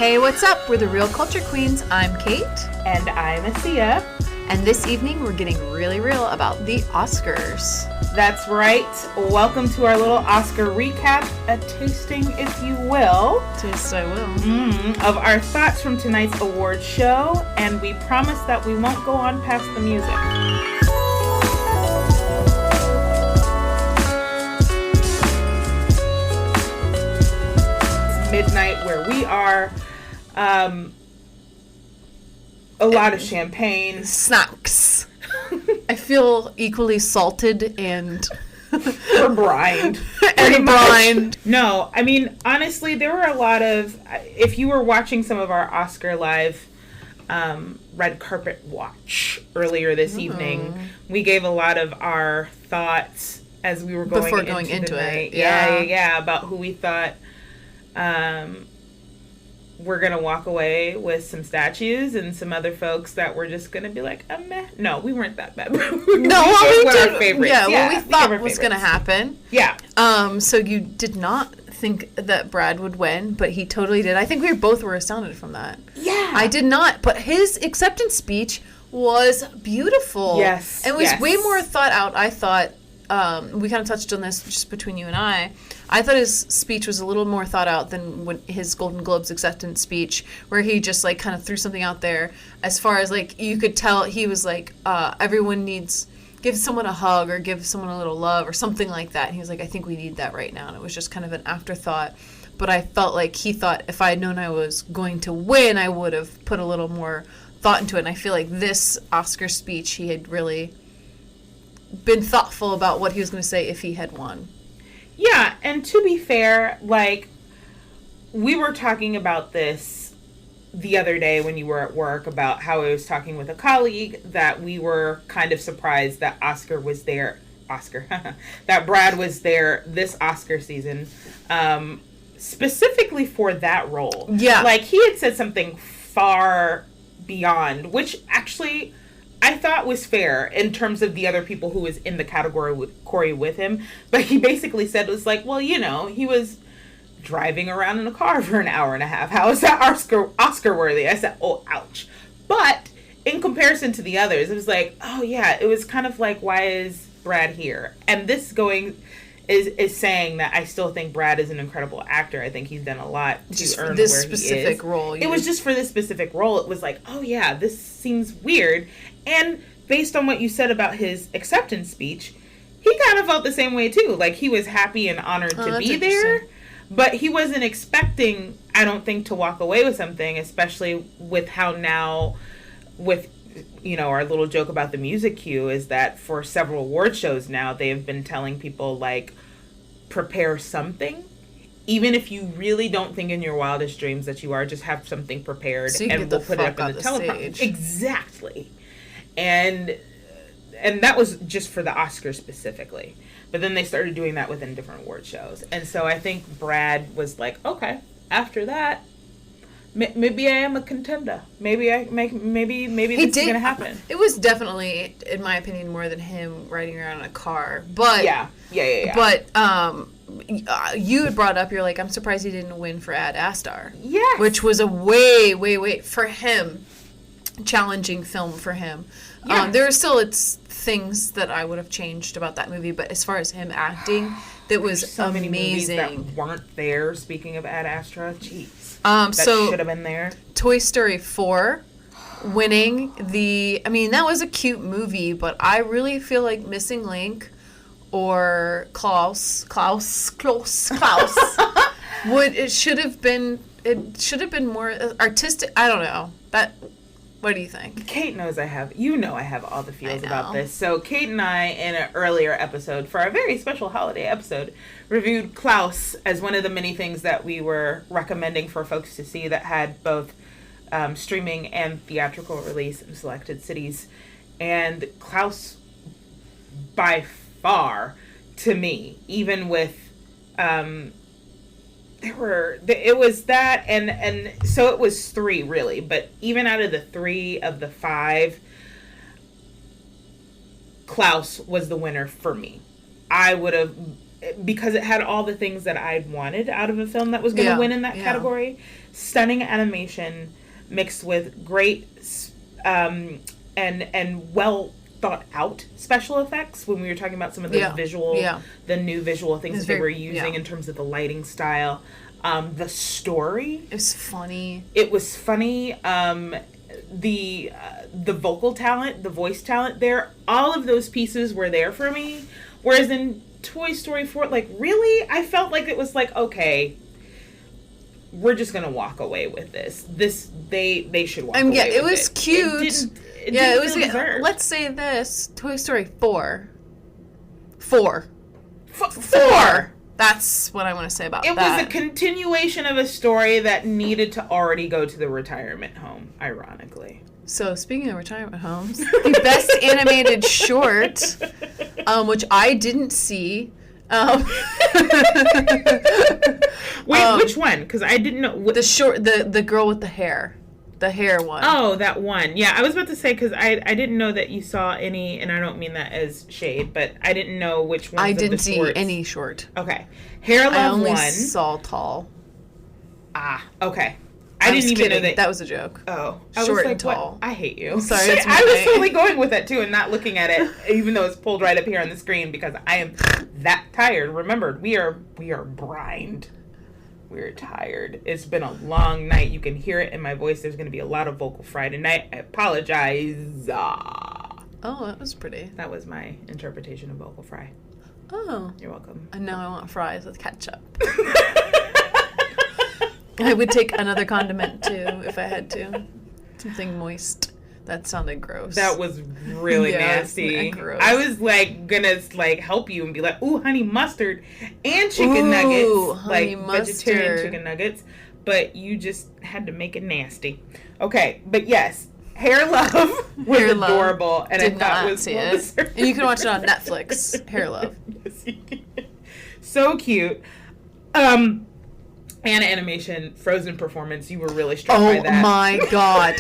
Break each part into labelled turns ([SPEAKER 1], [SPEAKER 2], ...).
[SPEAKER 1] Hey, what's up? We're the Real Culture Queens. I'm Kait.
[SPEAKER 2] And I'm Assia.
[SPEAKER 1] And this evening, we're getting really real about the Oscars.
[SPEAKER 2] That's right. Welcome to our little Oscar recap, a tasting, if you will.
[SPEAKER 1] Taste I will.
[SPEAKER 2] Of our thoughts from tonight's award show. And we promise that we won't go on past the music. It's midnight where we are. A lot of champagne.
[SPEAKER 1] Snacks. I feel equally salted and...
[SPEAKER 2] We're brined.
[SPEAKER 1] And brined.
[SPEAKER 2] No, I mean, honestly, there were a lot of... If you were watching some of our Oscar Live red carpet watch earlier this evening, we gave a lot of our thoughts as we were going into it. Yeah, about who we thought... we're going to walk away with some statues and some other folks that were just going to be like, meh. No, we weren't that bad.
[SPEAKER 1] No, we
[SPEAKER 2] did. Our favorites.
[SPEAKER 1] Yeah, what we thought was going to happen.
[SPEAKER 2] Yeah.
[SPEAKER 1] So you did not think that Brad would win, but he totally did. I think we both were astounded from that.
[SPEAKER 2] Yeah.
[SPEAKER 1] I did not, but his acceptance speech was beautiful.
[SPEAKER 2] Yes.
[SPEAKER 1] It was way more thought out, I thought. We kind of touched on this just between you and I. I thought his speech was a little more thought out than when his Golden Globes acceptance speech, where he just like kind of threw something out there. As far as like you could tell, he was like, everyone needs give someone a hug or give someone a little love or something like that. And he was like, I think we need that right now. And it was just kind of an afterthought. But I felt like he thought if I had known I was going to win, I would have put a little more thought into it. And I feel like this Oscar speech, he had really been thoughtful about what he was going to say if he had won.
[SPEAKER 2] Yeah, and to be fair, like, we were talking about this the other day when you were at work about how I was talking with a colleague that we were kind of surprised that that Brad was there this Oscar season, specifically for that role.
[SPEAKER 1] Yeah.
[SPEAKER 2] Like, he had said something far beyond, which actually... I thought was fair in terms of the other people who was in the category with him. But he basically said, it was like, well, you know, he was driving around in a car for an hour and a half. How is that Oscar worthy? I said, oh, ouch. But in comparison to the others, it was like, oh, yeah, it was kind of like, why is Brad here? And this is saying that I still think Brad is an incredible actor. I think he's done a lot to earn where he is.
[SPEAKER 1] This specific role.
[SPEAKER 2] It was just for this specific role. It was like, oh, yeah, this seems weird. And based on what you said about his acceptance speech, he kind of felt the same way, too. Like, he was happy and honored to be there. But he wasn't expecting, I don't think, to walk away with something, especially with how now, with, you know, our little joke about the music cue is that for several award shows now, they have been telling people, like, prepare something. Even if you really don't think in your wildest dreams that you are, just have something prepared,
[SPEAKER 1] so
[SPEAKER 2] and we'll put it up on the teleprompter. Exactly. And that was just for the Oscars specifically. But then they started doing that within different award shows. And so I think Brad was like, okay, after that, maybe I am a contender. Maybe this is going to happen.
[SPEAKER 1] It was definitely, in my opinion, more than him riding around in a car. But
[SPEAKER 2] Yeah.
[SPEAKER 1] But you had brought up, you're like, I'm surprised he didn't win for Ad Astar.
[SPEAKER 2] Yes.
[SPEAKER 1] Which was a way, for him, challenging film for him.
[SPEAKER 2] Yeah.
[SPEAKER 1] There are still things that I would have changed about that movie, but as far as him acting, that was
[SPEAKER 2] so
[SPEAKER 1] amazing.
[SPEAKER 2] Many movies that weren't there, speaking of Ad Astra, jeez. That should have been there.
[SPEAKER 1] Toy Story 4 winning that was a cute movie, but I really feel like Missing Link or Klaus it should have been more artistic. I don't know. What do you think?
[SPEAKER 2] Kait knows I have all the feels about this. So Kait and I, in an earlier episode, for our very special holiday episode, reviewed Klaus as one of the many things that we were recommending for folks to see that had both streaming and theatrical release in selected cities. And Klaus, by far, to me, even with... it was that, and so it was 3 really, but even out of the 3 of the 5, Klaus was the winner for me. I would have because it had all the things that I'd wanted out of a film that was going to win in that category. Stunning animation mixed with great and well thought out special effects. When we were talking about some of those the new visual things that they were using in terms of the lighting style, the story.
[SPEAKER 1] It was funny.
[SPEAKER 2] It was funny. The vocal talent, the voice talent there, all of those pieces were there for me. Whereas in Toy Story 4, like, really? I felt like it was like, okay, we're just going to walk away with this. They should walk away with it.
[SPEAKER 1] It was cute.
[SPEAKER 2] It was deserved.
[SPEAKER 1] Let's say this. Toy Story 4. 4. That's what I want to say about that.
[SPEAKER 2] It was a continuation of a story that needed to already go to the retirement home, ironically.
[SPEAKER 1] So, speaking of retirement homes, the best animated short, which I didn't see.
[SPEAKER 2] Wait, which one? Because I didn't know.
[SPEAKER 1] The girl with the hair. The hair one.
[SPEAKER 2] Oh, that one. Yeah, I was about to say, because I didn't know that you saw any, and I don't mean that as shade, but I didn't know which ones
[SPEAKER 1] I
[SPEAKER 2] of the
[SPEAKER 1] didn't see
[SPEAKER 2] shorts.
[SPEAKER 1] any short.
[SPEAKER 2] Okay. Hair Love 1.
[SPEAKER 1] I only saw Tall.
[SPEAKER 2] Ah, okay. I didn't even know that.
[SPEAKER 1] That was a joke.
[SPEAKER 2] Oh.
[SPEAKER 1] I was like, and tall.
[SPEAKER 2] What? I hate you.
[SPEAKER 1] Sorry,
[SPEAKER 2] it's I was totally going with it, too, and not looking at it, even though it's pulled right up here on the screen, because I am that tired. Remember, we are brined. We're tired. It's been a long night. You can hear it in my voice. There's going to be a lot of vocal fry tonight. I apologize.
[SPEAKER 1] Oh, that was pretty.
[SPEAKER 2] That was my interpretation of vocal fry.
[SPEAKER 1] Oh.
[SPEAKER 2] You're welcome.
[SPEAKER 1] And now I want fries with ketchup. I would take another condiment, too, if I had to. Something moist. That sounded gross.
[SPEAKER 2] That was really nasty.
[SPEAKER 1] Gross.
[SPEAKER 2] I was gonna help you and be like, ooh, honey mustard and chicken nuggets, vegetarian chicken nuggets, but you just had to make it nasty. Okay, but yes, Hair Love was adorable, and I thought was
[SPEAKER 1] see it. And you can watch it on Netflix. Hair Love.
[SPEAKER 2] So cute. And animation, Frozen performance. You were really struck by that.
[SPEAKER 1] Oh my god.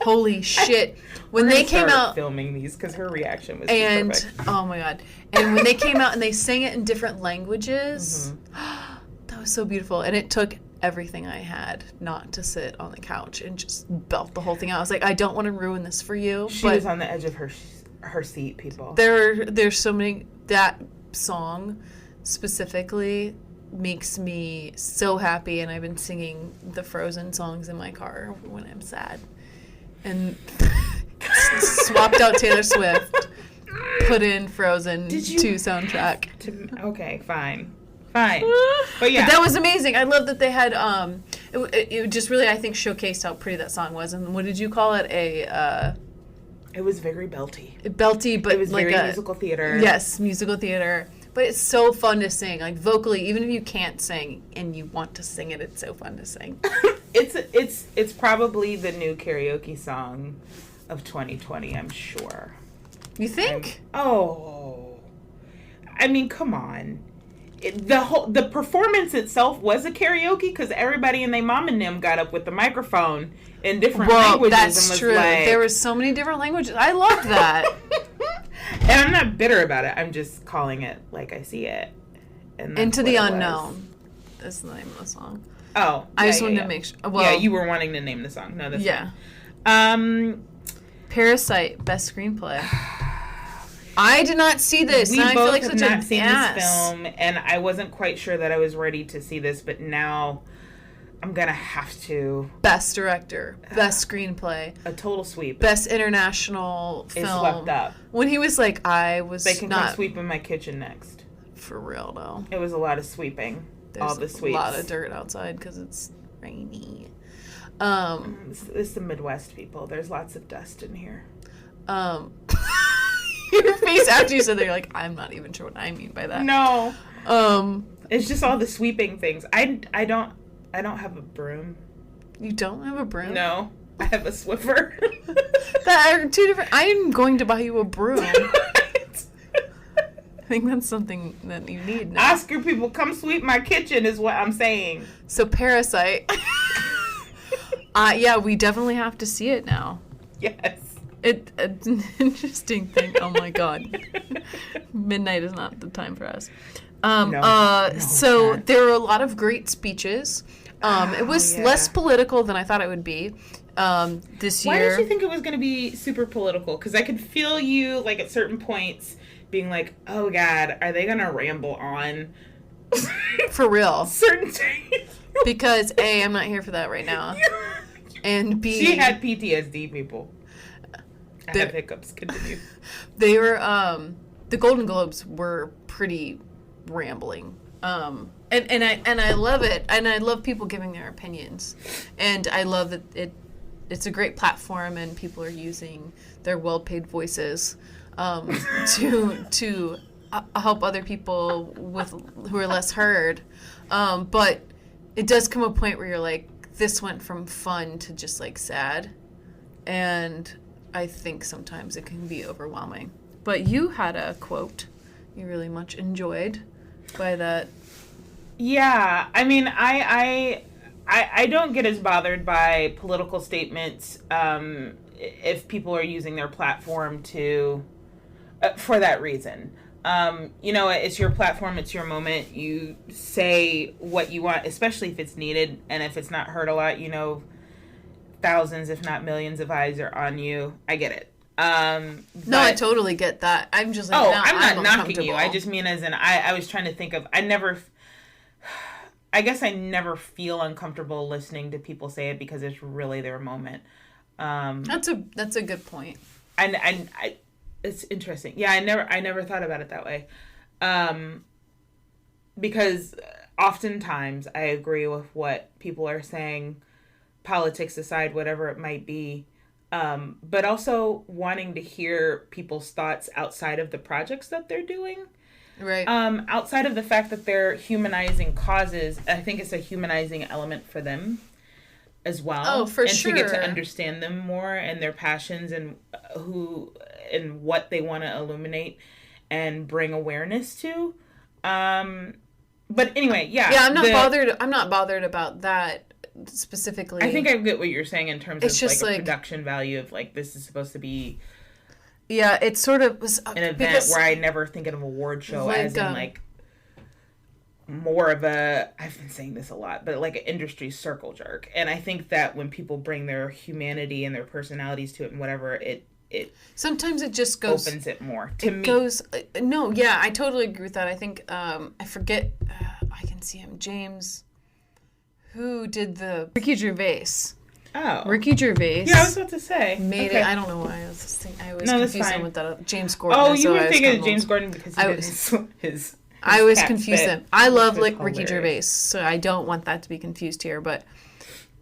[SPEAKER 1] Holy shit. When they came out
[SPEAKER 2] filming these because her reaction was perfect.
[SPEAKER 1] Oh my god. And when they came out and they sang it in different languages, that was so beautiful. And it took everything I had not to sit on the couch and just belt the whole thing out. I was like, I don't want to ruin this for you.
[SPEAKER 2] She was on the edge of her seat, people.
[SPEAKER 1] There's so many. That song specifically makes me so happy, and I've been singing the Frozen songs in my car when I'm sad. And swapped out Taylor Swift, put in Frozen 2 soundtrack.
[SPEAKER 2] Okay, fine. But yeah.
[SPEAKER 1] But that was amazing. I love that they had, it just really, I think, showcased how pretty that song was. And what did you call it?
[SPEAKER 2] It was very belty.
[SPEAKER 1] Belty, but
[SPEAKER 2] it was very musical theater.
[SPEAKER 1] Yes, musical theater. But it's so fun to sing, like vocally, even if you can't sing and you want to sing it, it's so fun to sing.
[SPEAKER 2] It's probably the new karaoke song of 2020, I'm sure.
[SPEAKER 1] You think?
[SPEAKER 2] I mean, come on. The performance itself was a karaoke because everybody and their mom and them got up with the microphone in different languages.
[SPEAKER 1] That's
[SPEAKER 2] and was
[SPEAKER 1] true. There were so many different languages. I loved that.
[SPEAKER 2] And I'm not bitter about it. I'm just calling it like I see it. And
[SPEAKER 1] Into the Unknown. That's the name of the song.
[SPEAKER 2] Oh.
[SPEAKER 1] I just wanted to make sure. Well,
[SPEAKER 2] yeah, you were wanting to name the song. No, that's fine.
[SPEAKER 1] Parasite, best screenplay. I did not see this.
[SPEAKER 2] We
[SPEAKER 1] both
[SPEAKER 2] I feel like
[SPEAKER 1] have
[SPEAKER 2] such not seen this film, and I wasn't quite sure that I was ready to see this, but now I'm gonna have to.
[SPEAKER 1] Best director, best screenplay,
[SPEAKER 2] a total sweep.
[SPEAKER 1] Best international film.
[SPEAKER 2] It swept up.
[SPEAKER 1] When he was like, I was
[SPEAKER 2] They can come sweep in my kitchen next.
[SPEAKER 1] For real though.
[SPEAKER 2] It was a lot of sweeping.
[SPEAKER 1] There's
[SPEAKER 2] all the sweeps.
[SPEAKER 1] A lot of dirt outside because it's rainy.
[SPEAKER 2] It's the Midwest, people. There's lots of dust in here.
[SPEAKER 1] Your face after you said that, you're like, I'm not even sure what I mean by that.
[SPEAKER 2] No. It's just all the sweeping things. I don't have a broom.
[SPEAKER 1] You don't have a broom?
[SPEAKER 2] No. I have a Swiffer.
[SPEAKER 1] That are two different. I am going to buy you a broom. I think that's something that you need now.
[SPEAKER 2] Oscar people, come sweep my kitchen is what I'm saying.
[SPEAKER 1] So Parasite. Yeah, we definitely have to see it now.
[SPEAKER 2] Yes.
[SPEAKER 1] It's an interesting thing. Oh my god. Midnight is not the time for us. So there were a lot of great speeches. It was less political than I thought it would be this year.
[SPEAKER 2] Why did you think it was going to be super political? Because I could feel you, like, at certain points being like, oh god, are they going to ramble on?
[SPEAKER 1] For real.
[SPEAKER 2] Certain things.
[SPEAKER 1] Because A, I'm not here for that right now. And B...
[SPEAKER 2] She had PTSD, people. I have hiccups. Continue.
[SPEAKER 1] They were, the Golden Globes were pretty rambling. And I love it. And I love people giving their opinions. And I love that it's a great platform and people are using their well-paid voices to help other people who are less heard. But it does come a point where you're like, this went from fun to just like sad. And I think sometimes it can be overwhelming. But you had a quote you really much enjoyed by that.
[SPEAKER 2] Yeah, I mean, I don't get as bothered by political statements if people are using their platform to for that reason. It's your platform, it's your moment. You say what you want, especially if it's needed, and if it's not heard a lot, thousands, if not millions of eyes are on you. I get it.
[SPEAKER 1] No, I totally get that. I'm just like,
[SPEAKER 2] I'm not knocking you. I just mean as in, I was trying to think of, I guess I never feel uncomfortable listening to people say it because it's really their moment.
[SPEAKER 1] That's a good point.
[SPEAKER 2] And it's interesting. Yeah, I never thought about it that way. Because oftentimes I agree with what people are saying, politics aside, whatever it might be. But also wanting to hear people's thoughts outside of the projects that they're doing.
[SPEAKER 1] Right.
[SPEAKER 2] Outside of the fact that they're humanizing causes, I think it's a humanizing element for them as well.
[SPEAKER 1] Oh, for sure.
[SPEAKER 2] And to get to understand them more and their passions and who and what they want to illuminate and bring awareness to. But anyway, yeah.
[SPEAKER 1] Yeah, I'm not bothered about that specifically.
[SPEAKER 2] I think I get what you're saying in terms of like a production value of like this is supposed to be.
[SPEAKER 1] Yeah, it sort of was
[SPEAKER 2] an event where I never think of an award show as in like more of a, I've been saying this a lot, but like an industry circle jerk. And I think that when people bring their humanity and their personalities to it and whatever, it
[SPEAKER 1] sometimes it just goes
[SPEAKER 2] opens it more to me.
[SPEAKER 1] No, yeah, I totally agree with that. I think I forget. I can see him, James. Who did the Ricky Gervais?
[SPEAKER 2] Oh,
[SPEAKER 1] Ricky Gervais.
[SPEAKER 2] Yeah, I was about to say.
[SPEAKER 1] Made it. I don't know why I was just thinking. I always confuse him with that James Gordon.
[SPEAKER 2] Oh, you were thinking of James Gordon because he did his
[SPEAKER 1] I always confuse them. I love Ricky Gervais, so I don't want that to be confused here. But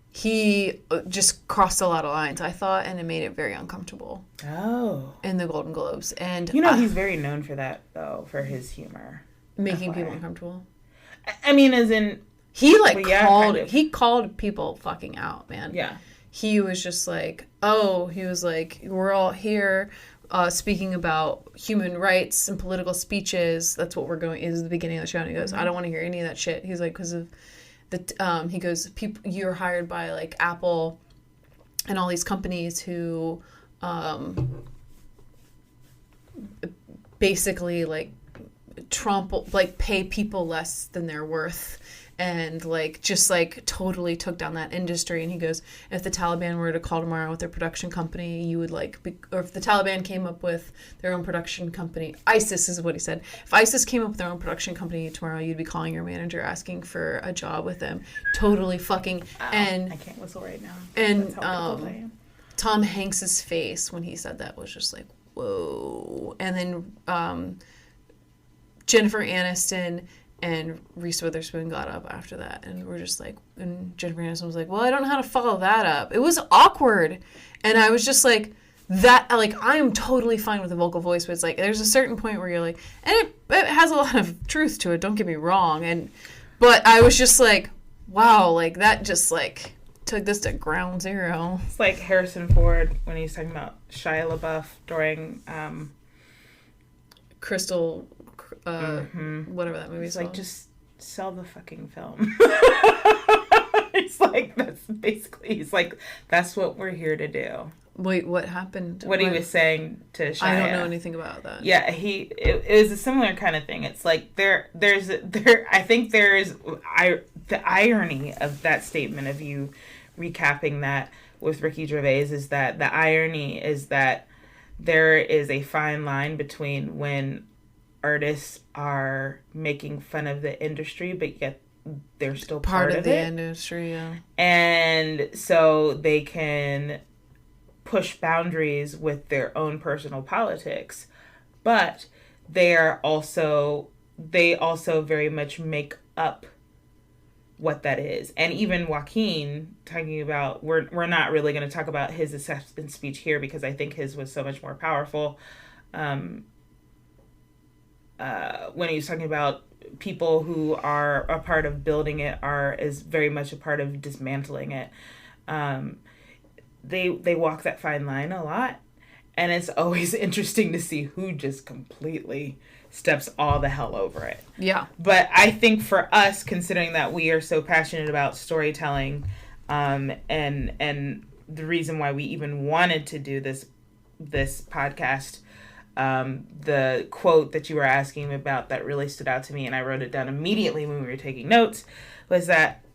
[SPEAKER 1] he just crossed a lot of lines, I thought, and it made it very uncomfortable.
[SPEAKER 2] Oh.
[SPEAKER 1] In the Golden Globes, and
[SPEAKER 2] he's very known for that though, for his humor,
[SPEAKER 1] making people uncomfortable.
[SPEAKER 2] I mean, as in.
[SPEAKER 1] He called people fucking out, man.
[SPEAKER 2] Yeah.
[SPEAKER 1] He was just like, we're all here speaking about human rights and political speeches. That's what we're going, is the beginning of the show. And he goes, I don't want to hear any of that shit. He's like, because of he goes, people, you're hired by like Apple and all these companies who basically like pay people less than they're worth. And just totally took down that industry. And he goes, if the Taliban were to call tomorrow with their production company, you would or if the Taliban came up with their own production company, ISIS is what he said. If ISIS came up with their own production company tomorrow, you'd be calling your manager asking for a job with them. Totally fucking. And
[SPEAKER 2] I can't whistle right now.
[SPEAKER 1] And Tom Hanks's face when he said that was just like, whoa. And then Jennifer Aniston and Reese Witherspoon got up after that, and we're just like, and Jennifer Aniston was like, well, I don't know how to follow that up. It was awkward. And I was just like, I am totally fine with a vocal voice, but it's like, there's a certain point where you're like, and it has a lot of truth to it, don't get me wrong. But I was just like, wow, that just took this to ground zero.
[SPEAKER 2] It's like Harrison Ford when he's talking about Shia LaBeouf during,
[SPEAKER 1] Crystal, whatever that movie's called.
[SPEAKER 2] Just sell the fucking film. It's like, that's what we're here to do.
[SPEAKER 1] Wait, what happened?
[SPEAKER 2] What he was saying to Shia.
[SPEAKER 1] I don't know anything about that.
[SPEAKER 2] Yeah, it was a similar kind of thing. It's like I think there's the irony of that statement of you recapping that with Ricky Gervais is that the irony is that there is a fine line between when artists are making fun of the industry, but yet they're still part of
[SPEAKER 1] the
[SPEAKER 2] it.
[SPEAKER 1] Industry, yeah.
[SPEAKER 2] And so they can push boundaries with their own personal politics, but they also very much make up what that is. And even Joaquin, talking about, we're not really going to talk about his acceptance speech here because I think his was so much more powerful. When he was talking about people who are a part of building it is very much a part of dismantling it. They walk that fine line a lot, and it's always interesting to see who just completely steps all the hell over it.
[SPEAKER 1] Yeah.
[SPEAKER 2] But I think for us, considering that we are so passionate about storytelling, and the reason why we even wanted to do this podcast, the quote that you were asking me about that really stood out to me, and I wrote it down immediately when we were taking notes, was that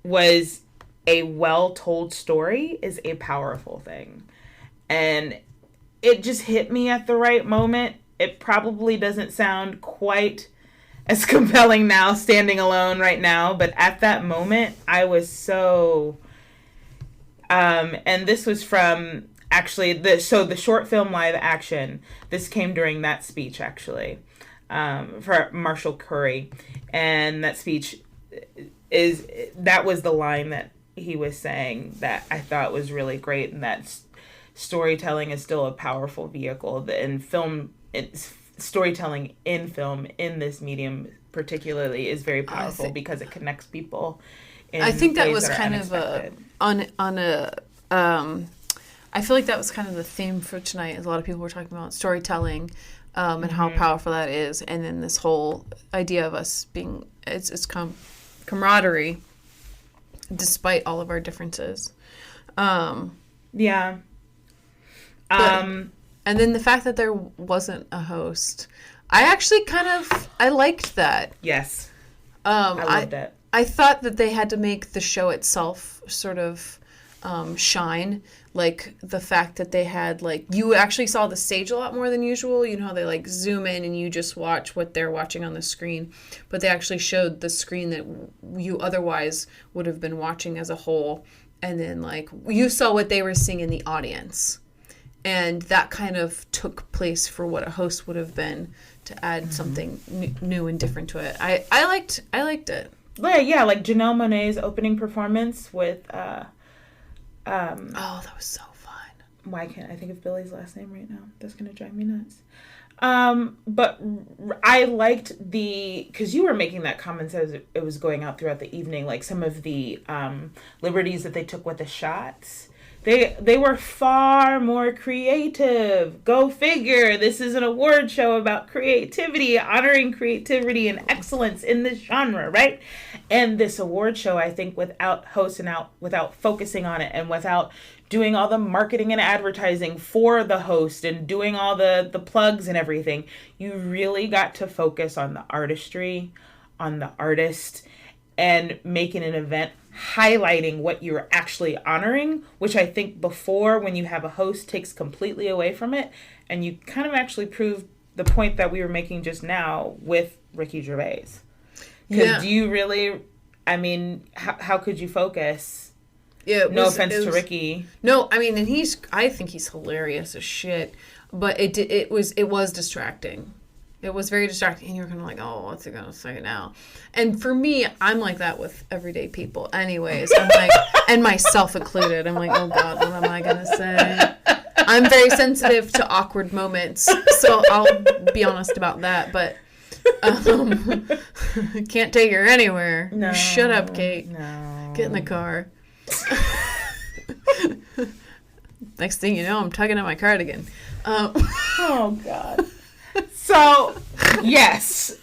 [SPEAKER 2] was a well-told story is a powerful thing. And it just hit me at the right moment. It probably doesn't sound quite as compelling now, standing alone right now, but at that moment, I was so... and this was from, actually, the short film live action, this came during that speech, actually, for Marshall Curry. And that speech that was the line that he was saying that I thought was really great, and that storytelling is still a powerful vehicle. Storytelling in film, in this medium particularly, is very powerful because it connects people.
[SPEAKER 1] I think that was kind of I feel like that was kind of the theme for tonight. A lot of people were talking about storytelling, and how powerful that is, and then this whole idea of us being it's camaraderie, despite all of our differences.
[SPEAKER 2] Yeah.
[SPEAKER 1] And then the fact that there wasn't a host, I actually I liked that.
[SPEAKER 2] Yes. I loved it.
[SPEAKER 1] I thought that they had to make the show itself sort of shine. Like the fact that they had, like, you actually saw the stage a lot more than usual. You know how they like zoom in and you just watch what they're watching on the screen. But they actually showed the screen that you otherwise would have been watching as a whole. And then like you saw what they were seeing in the audience. And that kind of took place for what a host would have been, to add something new and different to it. I liked it.
[SPEAKER 2] Yeah, like Janelle Monáe's opening performance with
[SPEAKER 1] oh, that was so fun.
[SPEAKER 2] Why can't I think of Billy's last name right now? That's gonna drive me nuts. But I liked because you were making that comment as it was going out throughout the evening, like some of the liberties that they took with the shots. They were far more creative. Go figure. This is an award show about creativity, honoring creativity and excellence in this genre, right? And this award show, I think, without hosting out, without focusing on it, and without doing all the marketing and advertising for the host and doing all the plugs and everything, you really got to focus on the artistry, on the artist, and making an event highlighting what you're actually honoring, which I think before, when you have a host, takes completely away from it. And you kind of actually proved the point that we were making just now with Ricky Gervais. Because do you really, I mean, how could you focus? Yeah, no offense to Ricky.
[SPEAKER 1] No, I mean, and I think he's hilarious as shit. But it was distracting. It was very distracting, and you were kind of like, oh, what's he going to say now? And for me, I'm like that with everyday people anyways. I'm like, and myself included. I'm like, oh, God, what am I going to say? I'm very sensitive to awkward moments, so I'll be honest about that. But can't take her anywhere. No. Shut up, Kate.
[SPEAKER 2] No.
[SPEAKER 1] Get in the car. Next thing you know, I'm tugging at my cardigan.
[SPEAKER 2] Oh, God. So, yes,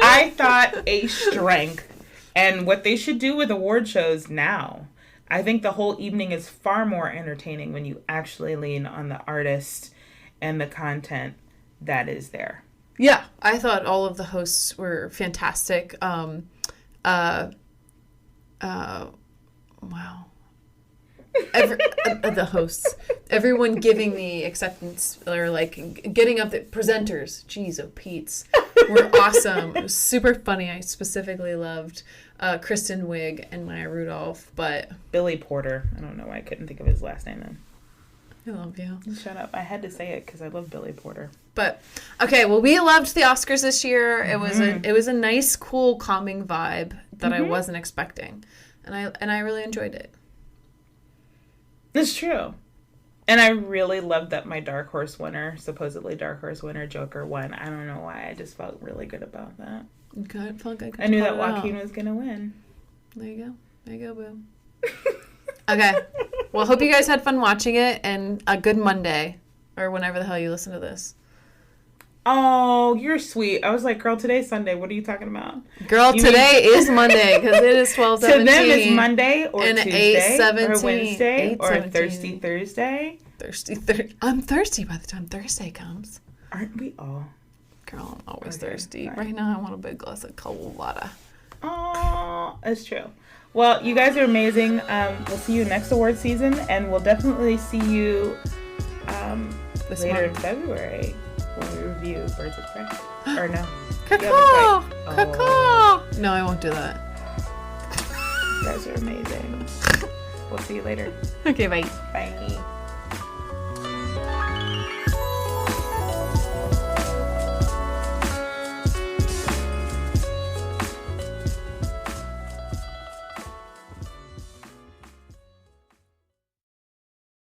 [SPEAKER 2] I thought a strength, and what they should do with award shows now, I think the whole evening is far more entertaining when you actually lean on the artist and the content that is there.
[SPEAKER 1] Yeah, I thought all of the hosts were fantastic. Wow. The hosts, everyone giving the acceptance or like getting up, the presenters, geez, oh Pete's, were awesome. It was super funny. I specifically loved Kristen Wiig and Maya Rudolph, but
[SPEAKER 2] Billy Porter. I don't know why I couldn't think of his last name then.
[SPEAKER 1] I love you.
[SPEAKER 2] Shut up. I had to say it because I love Billy Porter.
[SPEAKER 1] But okay, well, we loved the Oscars this year. It was a nice, cool, calming vibe that I wasn't expecting, and I really enjoyed it.
[SPEAKER 2] It's true. And I really loved that my supposedly dark horse winner, Joker, won. I don't know why. I just felt really good about that.
[SPEAKER 1] Good, felt good.
[SPEAKER 2] I knew that Joaquin was going to win.
[SPEAKER 1] There you go, boo. Okay. Well, hope you guys had fun watching it, and a good Monday, or whenever the hell you listen to this.
[SPEAKER 2] Oh, you're sweet. I was like, girl, today's Sunday. What are you talking about?
[SPEAKER 1] Girl, today is Monday, because it is 12:17.
[SPEAKER 2] To them, it's Monday, or
[SPEAKER 1] and
[SPEAKER 2] Tuesday,
[SPEAKER 1] 8:17.
[SPEAKER 2] or Wednesday, or
[SPEAKER 1] 8:17.
[SPEAKER 2] Thirsty Thursday.
[SPEAKER 1] I'm thirsty by the time Thursday comes.
[SPEAKER 2] Aren't we all?
[SPEAKER 1] Girl, I'm always thirsty.
[SPEAKER 2] Fine.
[SPEAKER 1] Right now, I want a big glass of cold water.
[SPEAKER 2] Oh, that's true. Well, you guys are amazing. We'll see you next award season, and we'll definitely see you later in February when we review Birds of Prey. Or no.
[SPEAKER 1] Caw! Caw! No, I won't do that.
[SPEAKER 2] You guys are amazing. We'll see you later.
[SPEAKER 1] Okay, bye.
[SPEAKER 2] Bye.